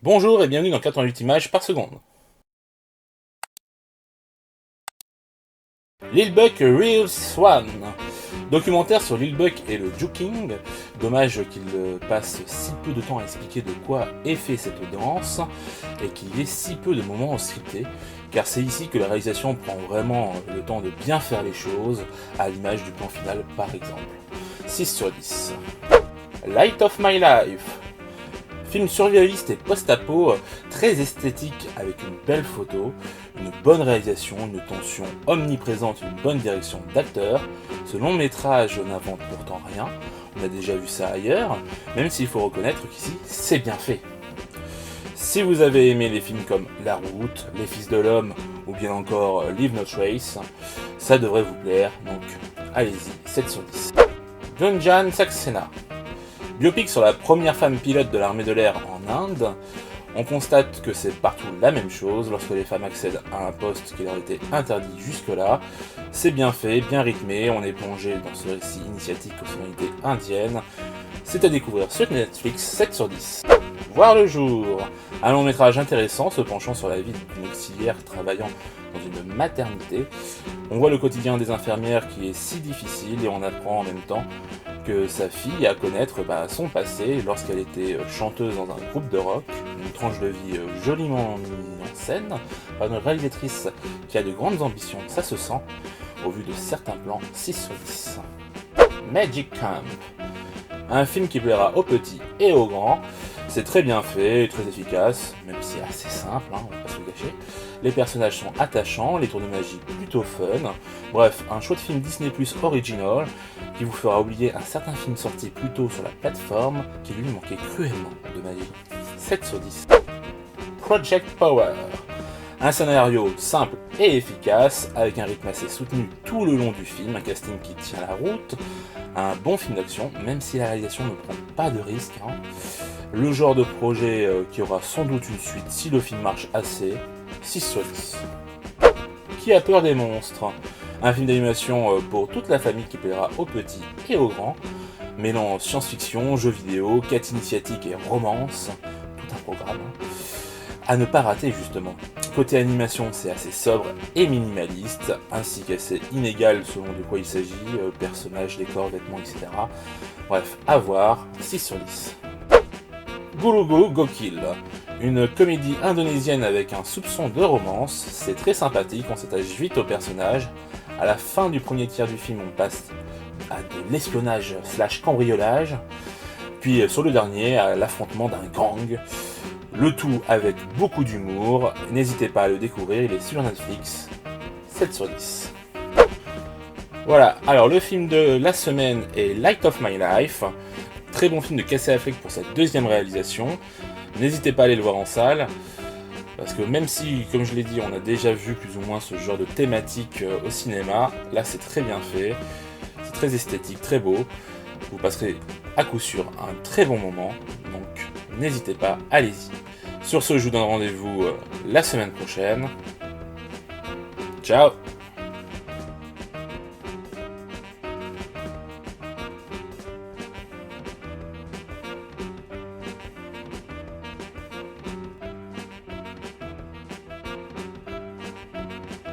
Bonjour et bienvenue dans 88 images par seconde. Lil Buck Real Swan. Documentaire sur Lil Buck et le juking. Dommage qu'il passe si peu de temps à expliquer de quoi est fait cette danse et qu'il y ait si peu de moments scriptés, car c'est ici que la réalisation prend vraiment le temps de bien faire les choses, à l'image du plan final par exemple. 6 sur 10. Light of My Life. Film survivaliste et post-apo, très esthétique avec une belle photo, une bonne réalisation, une tension omniprésente, une bonne direction d'acteur. Ce long métrage n'invente pourtant rien, on a déjà vu ça ailleurs, même s'il faut reconnaître qu'ici c'est bien fait. Si vous avez aimé les films comme La Route, Les Fils de l'Homme ou bien encore Leave No Trace, ça devrait vous plaire, donc allez-y, 7 sur 10. Gunjan Saxena. Biopic sur la première femme pilote de l'armée de l'air en Inde. On constate que c'est partout la même chose lorsque les femmes accèdent à un poste qui leur était interdit jusque-là. C'est bien fait, bien rythmé, on est plongé dans ce récit initiatique aux sonorités indiennes. C'est à découvrir sur Netflix, 7 sur 10. Voir le jour. Un long métrage intéressant se penchant sur la vie d'une auxiliaire travaillant dans une maternité. On voit le quotidien des infirmières qui est si difficile et on apprend en même temps que sa fille à connaître son passé lorsqu'elle était chanteuse dans un groupe de rock, une tranche de vie joliment mise en scène par une réalisatrice qui a de grandes ambitions, ça se sent, au vu de certains plans, 6 sur 10. Magic Camp. Un film qui plaira aux petits et aux grands. C'est très bien fait, très efficace, même si c'est assez simple, on va pas se le gâcher. Les personnages sont attachants, les tours de magie plutôt fun. Bref, un chouette film Disney Plus original qui vous fera oublier un certain film sorti plus tôt sur la plateforme qui lui manquait cruellement de magie. 7 sur 10. Project Power. Un scénario simple et efficace, avec un rythme assez soutenu tout le long du film, un casting qui tient la route, un bon film d'action, même si la réalisation ne prend pas de risques. Le genre de projet qui aura sans doute une suite si le film marche assez, 6 sur 10. Qui a peur des monstres? Un film d'animation pour toute la famille qui plaira aux petits et aux grands, mêlant science-fiction, jeux vidéo, quête initiatique et romance, tout un programme. À ne pas rater justement. Côté animation, c'est assez sobre et minimaliste, ainsi qu'assez inégal selon de quoi il s'agit, personnages, décors, vêtements, etc. Bref, à voir, 6 sur 10. Gulugu Gokil, une comédie indonésienne avec un soupçon de romance, c'est très sympathique, on s'attache vite au personnage. À la fin du premier tiers du film, on passe à de l'espionnage / cambriolage, puis sur le dernier, à l'affrontement d'un gang. Le tout avec beaucoup d'humour, n'hésitez pas à le découvrir, il est sur Netflix, 7 sur 10. Voilà, alors le film de la semaine est Light of My Life, très bon film de Casey Affleck pour sa deuxième réalisation. N'hésitez pas à aller le voir en salle, parce que même si, comme je l'ai dit, on a déjà vu plus ou moins ce genre de thématique au cinéma, là c'est très bien fait, c'est très esthétique, très beau, vous passerez à coup sûr un très bon moment, donc n'hésitez pas, allez-y. Sur ce, je vous donne rendez-vous la semaine prochaine. Ciao!